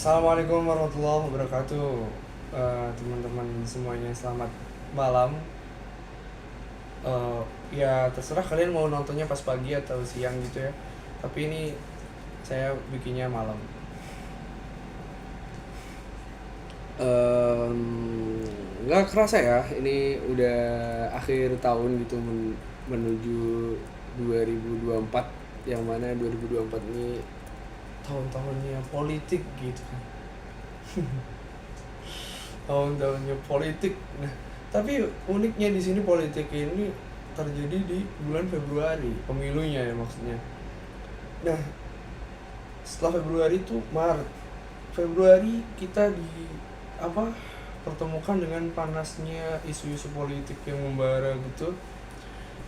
Assalamualaikum warahmatullahi wabarakatuh. Teman-teman semuanya selamat malam. Ya terserah kalian mau nontonnya pas pagi atau siang gitu ya. Tapi ini saya bikinnya malam. Em, nggak kerasa ya, ini udah akhir tahun gitu menuju 2024, yang mana 2024 ini tahun-tahunnya politik gitu kan. Tahun-tahunnya politik. Nah, tapi uniknya di sini politik ini terjadi di bulan Februari, pemilunya ya maksudnya. Nah, setelah Februari itu Maret. Februari kita di apa pertemukan dengan panasnya isu-isu politik yang membara gitu.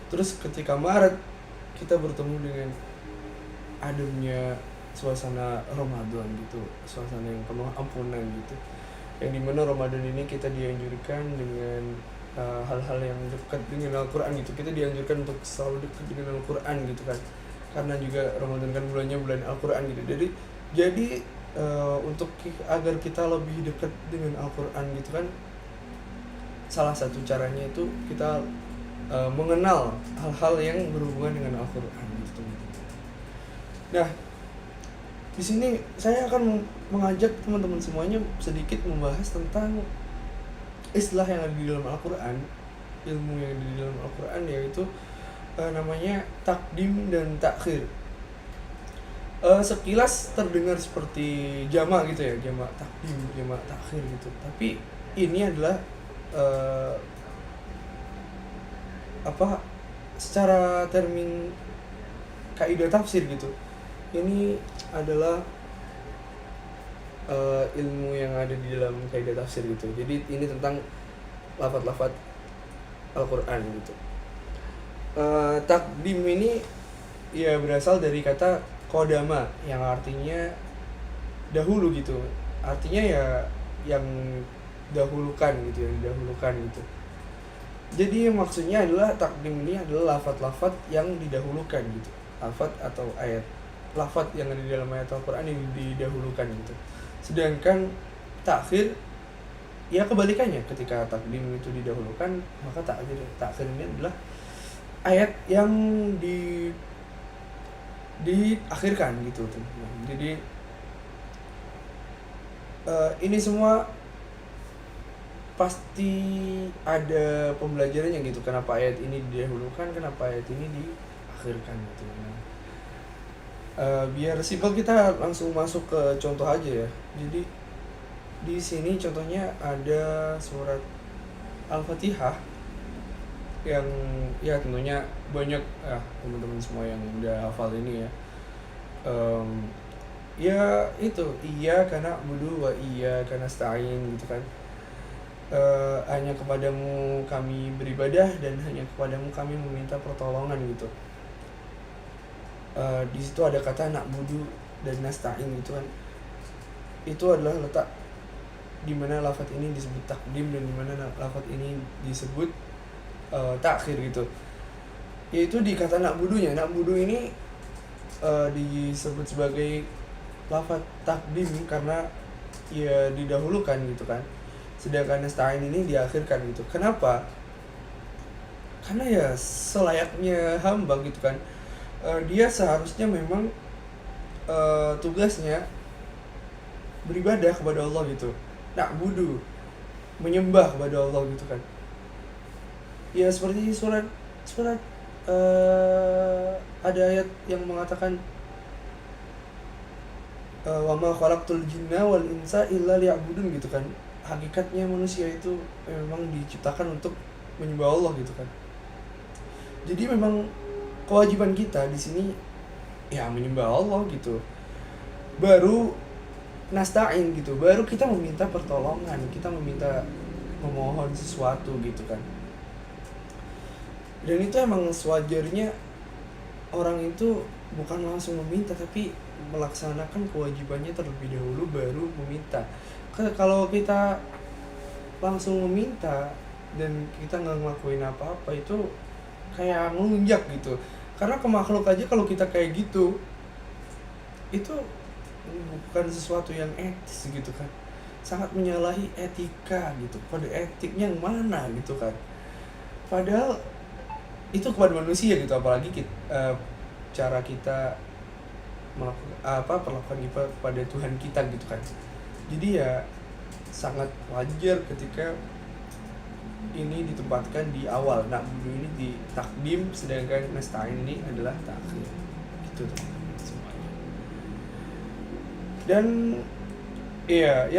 Terus ketika Maret kita bertemu dengan ademnya suasana Ramadan gitu, suasana yang penuh ampunan gitu, yang dimana Ramadan ini kita dianjurkan dengan hal-hal yang dekat dengan Al-Quran gitu. Kita dianjurkan untuk selalu dekat dengan Al-Quran gitu kan, karena juga Ramadan kan bulannya bulan Al-Quran gitu. Jadi untuk agar kita lebih dekat dengan Al-Quran gitu kan, salah satu caranya itu kita mengenal hal-hal yang berhubungan dengan Al-Quran gitu. Nah, di sini saya akan mengajak teman-teman semuanya sedikit membahas tentang istilah yang ada di dalam Al-Quran, ilmu yang ada di dalam Al-Quran, yaitu namanya takdim dan takhir. Sekilas terdengar seperti jamak gitu ya, jamak takdim, jamak takhir gitu. Tapi ini adalah uh, apa secara termin kaidah tafsir gitu. Ini adalah ilmu yang ada di dalam kaidah tafsir gitu. Jadi ini tentang lafaz-lafaz Al-Quran gitu. Takdim ini ya berasal dari kata kodama yang artinya dahulu gitu. Artinya ya yang dahulukan gitu, yang didahulukan gitu. Jadi maksudnya adalah takdim ini adalah lafaz-lafaz yang didahulukan gitu. Lafaz atau ayat. Lafaz yang ada di dalam ayat Al-Quran yang didahulukan gitu. Sedangkan takhir ya kebalikannya, ketika takdim itu didahulukan, maka takhir ini adalah ayat yang diakhirkan gitu tuh. Jadi ini semua pasti ada pembelajarannya gitu. Kenapa ayat ini didahulukan, kenapa ayat ini diakhirkan gitu. Biar simpel kita langsung masuk ke contoh aja ya. Jadi di sini contohnya ada surat Al-Fatihah yang ya tentunya banyak teman-teman semua yang udah hafal ini ya. Ya itu iya karena budu wa iya karena stain gitu kan. Hanya kepadamu kami beribadah dan hanya kepadamu kami meminta pertolongan gitu. Di situ ada kata nak budu dan nasta'in gitu kan. Itu adalah letak di mana lafaz ini disebut takdim dan di mana lafaz ini disebut takhir gitu. Yaitu di kata nak budunya. Nak budu ini disebut sebagai lafaz takdim karena ya didahulukan gitu kan. Sedangkan nasta'in ini diakhirkan gitu. Kenapa? Karena ya selayaknya hamba gitu kan. Dia seharusnya memang tugasnya beribadah kepada Allah gitu. Na'budu, menyembah kepada Allah gitu kan. Ya seperti surat ada ayat yang mengatakan wa ma khalaqtul jinna wal insa illa liya'budun gitu kan. Hakikatnya manusia itu memang diciptakan untuk menyembah Allah gitu kan. Jadi memang kewajiban kita di sini ya menyembah Allah gitu. Baru nasta'in gitu, baru kita meminta pertolongan, kita memohon sesuatu gitu kan. Dan itu emang sewajarnya orang itu bukan langsung meminta, tapi melaksanakan kewajibannya terlebih dahulu baru meminta. Kalau kita langsung meminta dan kita nggak ngelakuin apa-apa, itu kayak ngelunjak gitu. Karena ke makhluk aja kalau kita kayak gitu, itu bukan sesuatu yang etis gitu kan, sangat menyalahi etika gitu, kode etiknya yang mana gitu kan. Padahal itu kepada manusia gitu, apalagi cara kita perlakuan kita kepada Tuhan kita gitu kan. Jadi ya sangat wajar ketika ini ditempatkan di awal. Nah, ini di takdim, sedangkan nasta'in ini adalah takhir. Gitu teman-teman semuanya. Dan ya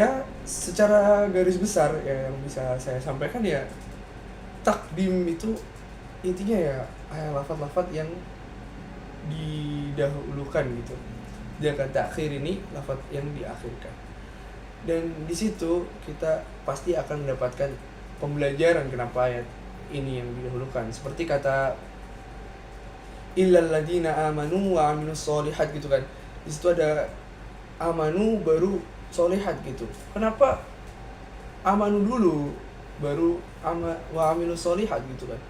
secara garis besar ya yang bisa saya sampaikan ya, takdim itu intinya ya lafaz-lafaz yang didahulukan gitu. Sedangkan takhir ini lafaz yang diakhirkan. Dan di situ kita pasti akan mendapatkan pembelajaran kenapa ayat ini yang didahulukan. Seperti kata illal ladina amanu wa amilus solihat gitu kan. Di situ ada amanu baru solihat gitu. Kenapa amanu dulu baru wa amilus solihat gitu kan?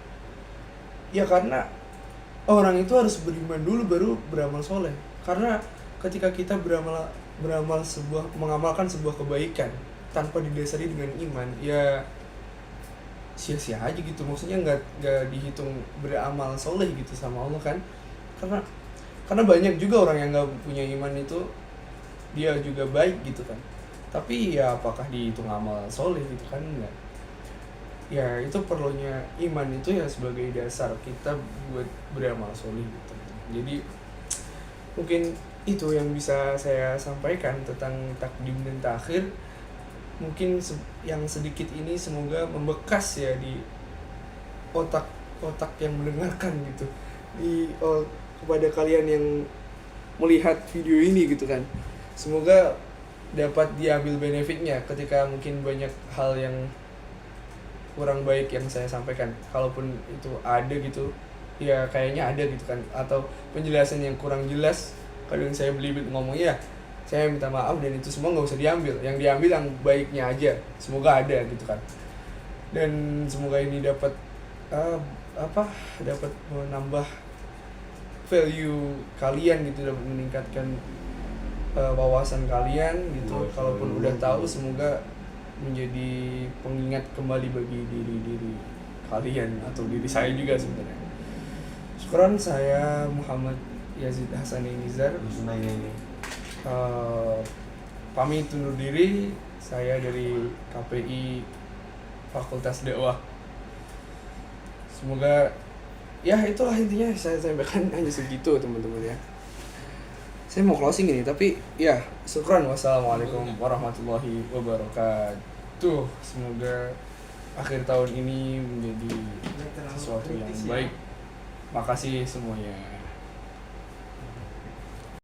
Ya karena orang itu harus beriman dulu baru beramal soleh. Karena ketika kita mengamalkan sebuah kebaikan tanpa didasari dengan iman, ya sia-sia aja gitu. Maksudnya nggak dihitung beramal soleh gitu sama Allah kan. Karena banyak juga orang yang nggak punya iman itu dia juga baik gitu kan, tapi ya apakah dihitung amal soleh gitu kan? Enggak. Ya itu perlunya iman itu ya sebagai dasar kita buat beramal soleh gitu. Jadi mungkin itu yang bisa saya sampaikan tentang takdim dan takhir. Mungkin yang sedikit ini semoga membekas ya di otak yang mendengarkan gitu, kepada kalian yang melihat video ini gitu kan. Semoga dapat diambil benefitnya ketika mungkin banyak hal yang kurang baik yang saya sampaikan. Kalaupun itu ada gitu, ya kayaknya ada gitu kan, atau penjelasan yang kurang jelas, kadang saya belibet ngomongnya, saya minta maaf, dan itu semua nggak usah diambil. Yang diambil yang baiknya aja, semoga ada gitu kan. Dan semoga ini dapat dapat menambah value kalian gitu, dapat meningkatkan wawasan kalian gitu. Kalaupun udah tahu, semoga menjadi pengingat kembali bagi diri kalian atau diri saya juga sebenarnya. Syukran, saya Muhammad Yazid Hasani Nizar. Pamit undur diri, saya dari KPI Fakultas Dakwah. Semoga ya itulah intinya saya sampaikan, hanya segitu teman-teman ya. Saya mau closing ini, tapi ya syukran. Wassalamualaikum warahmatullahi wabarakatuh. Semoga akhir tahun ini menjadi sesuatu yang baik. Makasih semuanya.